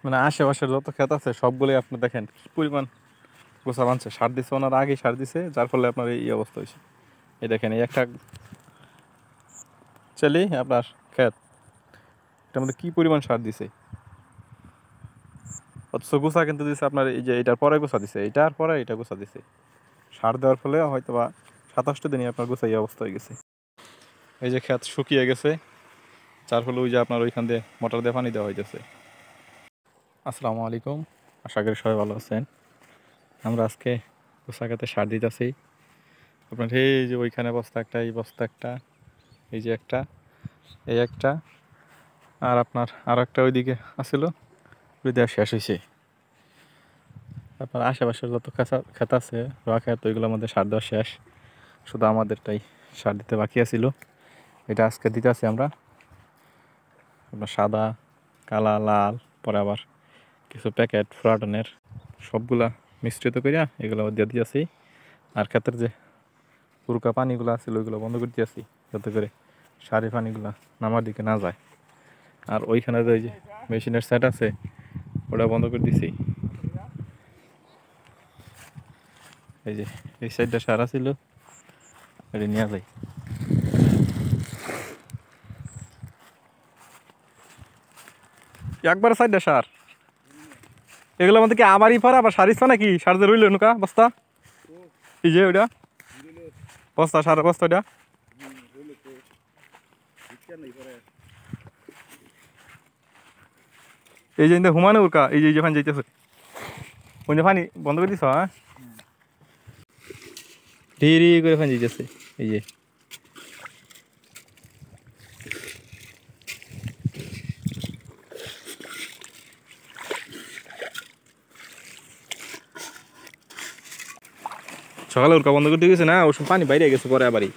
মানে আশেপাশের যত ক্ষেত আছে সবগুলোই আপনি দেখেন কি পরিমাণ গোছা বানছে। সার দিছে, ওনার আগেই সার দিছে, যার ফলে আপনার এই অবস্থা হয়েছে। এই দেখেন, এই একটা চাইলেই আপনার ক্ষেত, এটার মধ্যে কি পরিমাণ সার দিছে। অথচ গোছা কিন্তু দিছে আপনার এই যে এটার পরে গোছা দিছে, এটার পরে এটা গোছা দিছে। সার দেওয়ার ফলে হয়তো বা 27টা দিনই আপনার গোছা এই অবস্থা হয়ে গেছে। এই যে ক্ষেত শুকিয়ে গেছে, যার ফলে ওই যে আপনার ওইখান দিয়ে মোটর দিয়ে পানি দেওয়া হইতেছে। আসসালামু আলাইকুম, আশা করি সবাই ভালো আছেন। আমরা আজকে গোছা খেতে সার দিতেছি। আপনার এই যে ওইখানে বস্তা একটা, এই বস্তা একটা, এই যে একটা, এই একটা, আর আপনার আরও একটা ওইদিকে আসছিল, ওই দেওয়া শেষ হয়েছে। আপনার আশেপাশের যত খেত আছে রোয়া খেত, ওইগুলোর মধ্যে সার দেওয়া শেষ, শুধু আমাদেরটাই সার দিতে বাকি আছিল। এটা আজকে দিতে আছি আমরা। আপনার সাদা, কালা, লাল, পরে আবার কিছু প্যাকেট ফ্রাটনের, সবগুলা মিশ্রিত করিয়া এগুলো দিয়ে দিয়েছি। আর ক্ষেতের যে পুরকা পানিগুলো আছে ওইগুলো বন্ধ করে দিয়েছি, যাতে করে সারের পানিগুলো নামার দিকে না যায়। আর ওইখানে যে ওই যে মেশিনের সেট আছে ওটা বন্ধ করে দিছি। এই যে এই সাইডটা সার ছিল, এটা নিয়ে যাই। একবার সাইডটা সার, এগুলোর মধ্যে কি আমারই পরে আবার সারিস নাকি? সার যে রইল নুকা বস্তা, এই যে ওইটা বস্তা, সারের বস্তা ওইটা। এই যে হুমানে উরকা, এই যে ফানি যাইতেছে, ওই যে ফানি বন্ধ করে দিছ। হ্যাঁ, ধীরে করে ফানি যাইতেছে। এই যে সকালে উরকা বন্ধ করে দিয়ে গেছে না, ওই সময় পানি বাইরে গেছে পরে আবারই।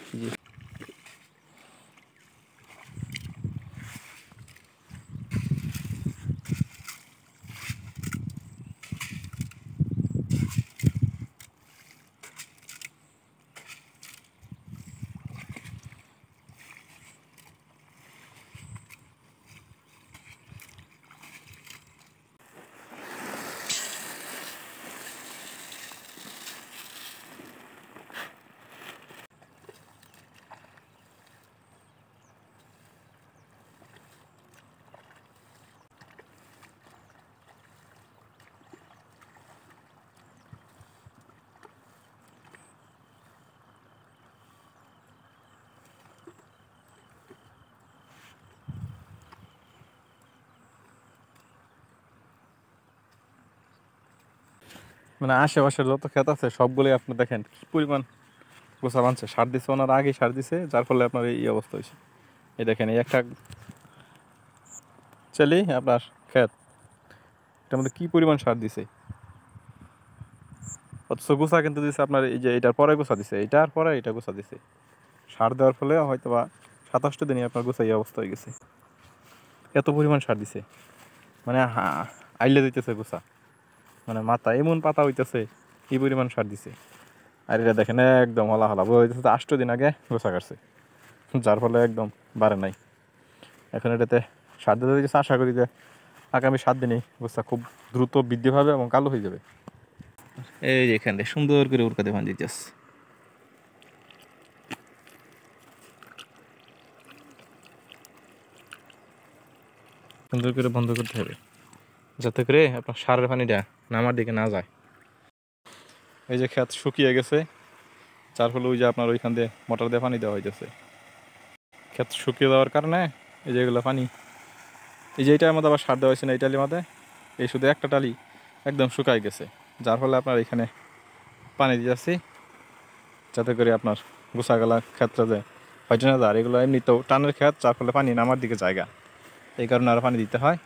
মানে আশেপাশের যত ক্ষেত আছে সবগুলোই আপনি দেখেন কি পরিমাণ গোছা বানছে। সার দিছে, ওনার আগেই সার দিছে, যার ফলে আপনার এই অবস্থা হয়েছে। এই দেখেন, এই একটা চাইলেই আপনার ক্ষেত, এটার মধ্যে কি পরিমাণ সার দিছে। অথচ গোছা কিন্তু দিছে আপনার এই যে এটার পরে গোছা দিছে, এটার পরে এটা গোছা দিছে। সার দেওয়ার ফলে হয়তো বা 27টা দিনই আপনার গোছা এই অবস্থা হয়ে গেছে। এত পরিমাণ সার দিছে, মানে আইলে দিতেছে গোছা, মানে মাথা এমন পাতা হইতেছে, কি পরিমাণ সার দিছে। আর এটা দেখেন একদম হলা হলা বই হইতেছে, 8 দিন আগে গোছা কাটছে, যার ফলে একদম বাড়ে নাই। এখন এটাতে সার দিতে দিতেছে, আশা করি যে আগামী 7 দিনেই গোছা খুব দ্রুত বৃদ্ধি পাবে এবং কালো হয়ে যাবে। এই যে এখানে সুন্দর করে উড়কাতে ভান দিতেছে, সুন্দর করে বন্ধ করতে হবে, যাতে করে আপনার সারের পানিটা নামার দিকে না যায়। এই যে ক্ষেত শুকিয়ে গেছে, যার ফলে ওই যে আপনার ওইখান দিয়ে মোটর দিয়ে পানি দেওয়া হইতেছে। ক্ষেত শুকিয়ে দেওয়ার কারণে এই যে এগুলো পানি, এই যে এইটার মধ্যে আবার সার দেওয়া হয়েছে না, এই টালির মধ্যে এই শুধু একটা টালি একদম শুকাই গেছে, যার ফলে আপনার এখানে পানি দিয়ে যাচ্ছি, যাতে করে আপনার গোছাগালা ক্ষেত্রে যে হয়তো না, আর এগুলো এমনিতেও টানের ক্ষেত, যার ফলে পানি নামার দিকে জায়গা, এই কারণে আরও পানি দিতে হয়।